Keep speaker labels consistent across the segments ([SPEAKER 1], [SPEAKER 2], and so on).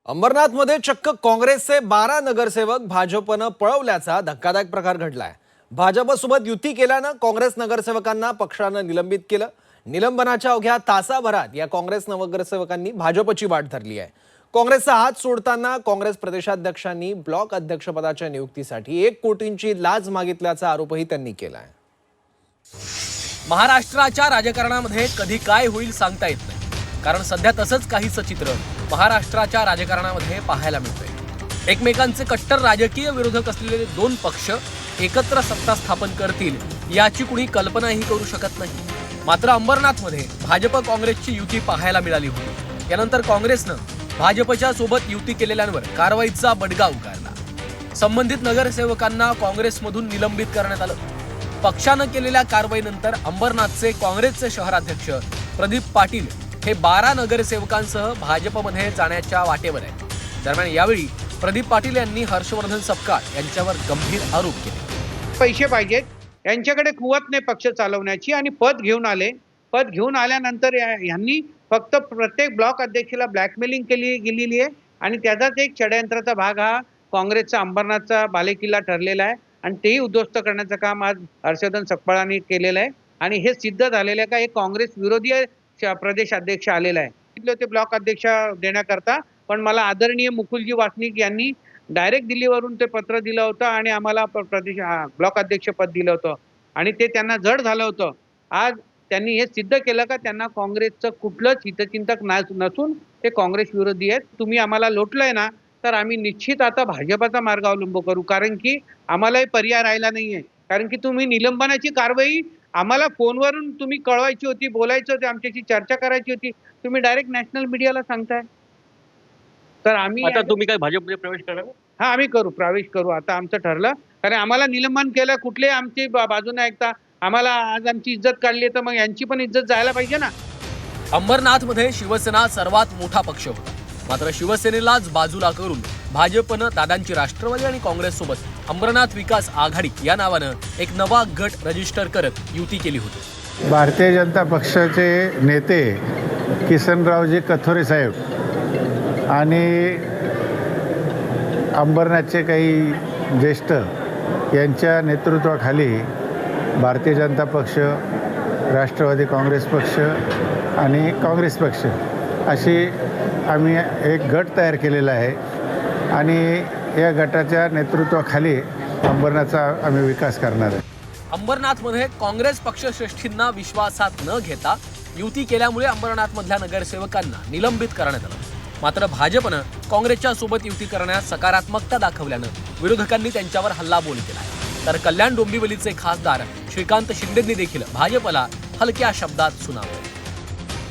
[SPEAKER 1] अंबरनाथमध्ये चक्क काँग्रेसचे 12 नगरसेवक भाजपनं पळवल्याचा धक्कादायक प्रकार घडलाय। भाजपसोबत युती केल्यानं काँग्रेस नगरसेवकांना पक्षानं निलंबित केलं। निलंबनाच्या अवघ्या तासाभरात या काँग्रेस नगरसेवकांनी भाजपची वाट धरली आहे। काँग्रेसचा हात सोडताना काँग्रेस प्रदेशाध्यक्षांनी ब्लॉक अध्यक्षपदाच्या नियुक्तीसाठी 1 कोटींची लाच मागितल्याचा आरोपही त्यांनी केलाय।
[SPEAKER 2] महाराष्ट्राच्या राजकारणामध्ये कधी काय होईल सांगता येत नाही, कारण सध्या तसंच काहीच चित्र महाराष्ट्राच्या राजकारणामध्ये पाहायला मिळतंय। एकमेकांचे कट्टर राजकीय विरोधक असलेले 2 पक्ष एकत्र सत्ता स्थापन करतील याची कुणी कल्पनाही करू शकत नाही। मात्र अंबरनाथमध्ये भाजप काँग्रेसची युती पाहायला मिळाली होती। यानंतर काँग्रेसनं भाजपच्या सोबत युती केलेल्यांवर कारवाईचा बडगा उगारला। संबंधित नगरसेवकांना काँग्रेसमधून निलंबित करण्यात आलं। पक्षानं केलेल्या कारवाईनंतर अंबरनाथचे काँग्रेसचे शहराध्यक्ष प्रदीप पाटील हे 12 नगरसेवकांसह भाजपमध्ये जाण्याच्या वाटेवर आहेत। दरम्यान यावेळी प्रदीप पाटील यांनी हर्षवर्धन सपकाळ यांच्यावर गंभीर आरोप केले।
[SPEAKER 3] पैसे पाहिजेत, यांच्याकडे कुवत नाही पक्ष चालवण्याची आणि पद घेऊन आले। पद घेऊन आल्यानंतर यांनी फक्त प्रत्येक ब्लॉक अध्यक्षाला ब्लॅकमेलिंग गेलेली आहे आणि त्याचाच एक षडयंत्राचा भाग हा काँग्रेसचा अंबरनाथचा बालेकिल्ला ठरलेला आहे आणि तेही उद्ध्वस्त करण्याचं काम आज हर्षवर्धन सपकाळांनी केलेलं आहे आणि हे सिद्ध झालेलं आहे का एक काँग्रेस विरोधी प्रदेश अध्यक्ष आलेला आहे। ते ब्लॉक अध्यक्ष देण्याकरता पण मला आदरणीय मुकुलजी वासनिक यांनी डायरेक्ट दिल्लीवरून ते पत्र दिलं होतं आणि आम्हाला प्रदेश ब्लॉक अध्यक्ष पद दिलं होतं आणि ते त्यांना जड झालं होतं। आज त्यांनी हे सिद्ध केलं का त्यांना काँग्रेसचं कुठलंच हितचिंतक नसून ते काँग्रेस विरोधी आहेत। तुम्ही आम्हाला लोटलंय ना तर आम्ही निश्चित आता भाजपचा मार्ग अवलंब करू, कारण की आम्हालाही पर्याय राहिला नाहीये। कारण की तुम्ही निलंबनाची कारवाई आम्हाला फोनवरून तुम्ही कळवायची होती, बोलायचं होतं, आमच्याशी चर्चा करायची होती, तुम्ही डायरेक्ट नॅशनल मीडियाला सांगताय। तर आम्ही
[SPEAKER 4] आता तुम्ही काय भाजपमध्ये प्रवेश करणार?
[SPEAKER 3] हा आम्ही प्रवेश करू, आता आमचं ठरलं। कारण आम्हाला निलंबन केलं, कुठले आमची बाजू नाही ऐकता, आम्हाला आज आमची इज्जत काढली तर मग यांची पण इज्जत जायला पाहिजे ना।
[SPEAKER 2] अंबरनाथमध्ये शिवसेना सर्वात मोठा पक्ष होता, मात्र शिवसेनेलाच बाजूला करून भाजपनं दादांची राष्ट्रवादी आणि काँग्रेस सोबत अंबरनाथ विकास आघाडी या नावानं एक नवा गट रजिस्टर करत युती केली होती।
[SPEAKER 5] भारतीय जनता पक्षाचे नेते किसनरावजी कथोरे साहेब आणि अंबरनाथचे काही ज्येष्ठ यांच्या नेतृत्वाखाली भारतीय जनता पक्ष, राष्ट्रवादी काँग्रेस पक्ष आणि काँग्रेस पक्ष अशी आम्ही एक गट तयार केलेला आहे आणि या गटाच्या नेतृत्वाखाली अंबरनाथचा आम्ही विकास करणार आहे।
[SPEAKER 2] अंबरनाथमध्ये काँग्रेस पक्षश्रेष्ठींना विश्वासात न घेता युती केल्यामुळे अंबरनाथमधल्या नगरसेवकांना निलंबित करण्यात आलं। मात्र भाजपनं काँग्रेसच्या सोबत युती करण्यास सकारात्मकता दाखवल्यानं विरोधकांनी त्यांच्यावर हल्लाबोल केला। तर कल्याण डोंबिवलीचे खासदार श्रीकांत शिंदेंनी देखील भाजपला हलक्या शब्दात सुनावलं।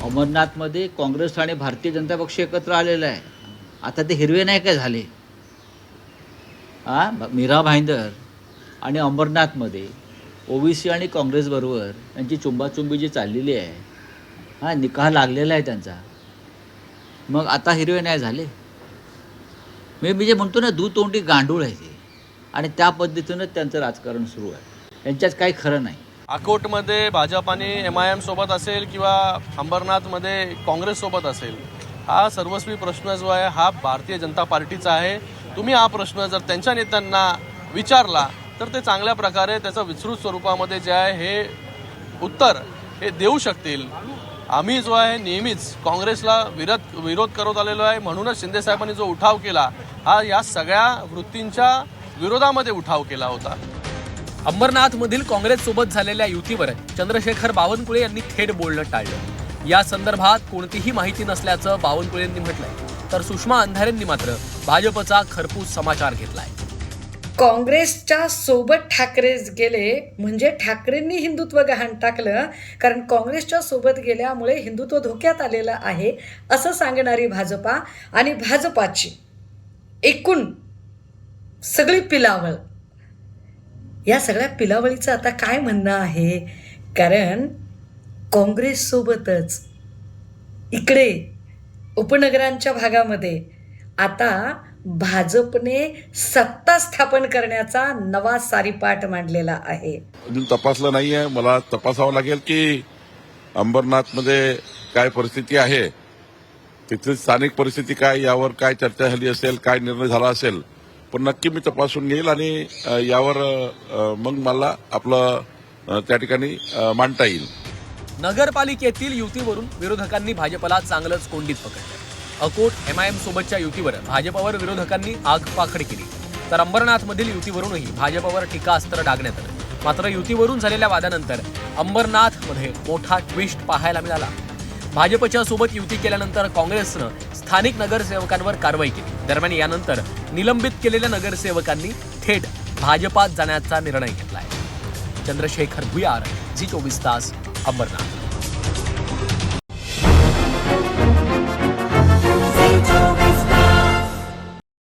[SPEAKER 6] अमरनाथमध्ये काँग्रेस आणि भारतीय जनता पक्ष एकत्र आलेला आहे। आता ते हिरवे नाही काय झाले? मीरा भाईंदर आणि अंबरनाथमध्ये ओबीसी आणि काँग्रेसबरोबर त्यांची चुंबाचुंबी जी चाललेली आहे, निकाह लागलेला आहे त्यांचा, मग आता हिरवे नाही झाले? मी जे म्हणतो ना, दुतोंडी गांडूळ आहे ते, आणि त्या पद्धतीनं त्यांचं राजकारण सुरू आहे। यांच्यात काही खरं नाही।
[SPEAKER 4] अकोटमध्ये भाजप आणि MIM सोबत असेल किंवा अंबरनाथमध्ये काँग्रेस सोबत असेल, हा सर्वस्वी प्रश्न जो आहे हा भारतीय जनता पार्टीचा आहे। तुम्ही हा प्रश्न जर त्यांच्या नेत्यांना विचारला तर ते चांगल्या प्रकारे त्याचं विस्तृत स्वरूपामध्ये जे आहे हे उत्तर हे देऊ शकतील। आम्ही जो आहे नेहमीच काँग्रेसला विरोध करत आलेलो आहे, म्हणूनच शिंदे साहेबांनी जो उठाव केला हा या सगळ्या वृत्तींच्या विरोधामध्ये उठाव केला होता।
[SPEAKER 2] अंबरनाथमधील काँग्रेस सोबत झालेल्या युतीवर चंद्रशेखर बावनकुळे यांनी थेट बोलणं टाळलं। या संदर्भात कोणतीही माहिती नसल्याचं बावनकुळेंनी म्हटलंय, तर सुषमा अंधारेंनी मात्र भाजपचा खरपूस समाचार घेतलाय।
[SPEAKER 7] काँग्रेसच्या सोबत ठाकरे गेले म्हणजे ठाकरेंनी हिंदुत्व गहाण टाकलं, कारण काँग्रेसच्या सोबत गेल्यामुळे हिंदुत्व धोक्यात आलेलं आहे असं सांगणारी भाजपा आणि भाजपाची एकूण सगळी पिलावळ, या सगळ्या पिलावळीचं आता काय म्हणणं आहे? कारण काँग्रेससोबतच इकडे उपनगरांच्या भागामध्ये आता भाजपने सत्ता स्थापन करण्याचा नवा सारीपाट मांडलेला आहे।
[SPEAKER 8] अजून तपासलं नाहीये, मला तपासावं लागेल की अंबरनाथमध्ये काय परिस्थिती आहे तिथली स्थानिक परिस्थिती काय, यावर काय चर्चा झाली असेल, काय निर्णय झाला असेल, पण नक्की मी तपासून घेईल आणि यावर मग मला आपलं त्या ठिकाणी मांडता येईल.
[SPEAKER 2] नगरपालिकेतील युतीवरून विरोधकांनी भाजपला चांगलंच कोंडीत पकडलं. अकोट MIM सोबतच्या युतीवर भाजपवर विरोधकांनी आगपाखड केली, तर अंबरनाथमधील युतीवरूनही भाजपवर टीकास्त्र डागण्यात आलं. मात्र युतीवरून झालेल्या वादानंतर अंबरनाथमध्ये मोठा ट्विस्ट पाहायला मिळाला. भाजपच्या सोबत युती केल्यानंतर काँग्रेसनं स्थानिक नगरसेवकांवर कारवाई केली. दरम्यान यानंतर निलंबित केलेल्या नगरसेवकांनी थेट भाजपात जाण्याचा निर्णय घेतलाय. चंद्रशेखर भुयार, झी 24 तास, अंबरनाथ.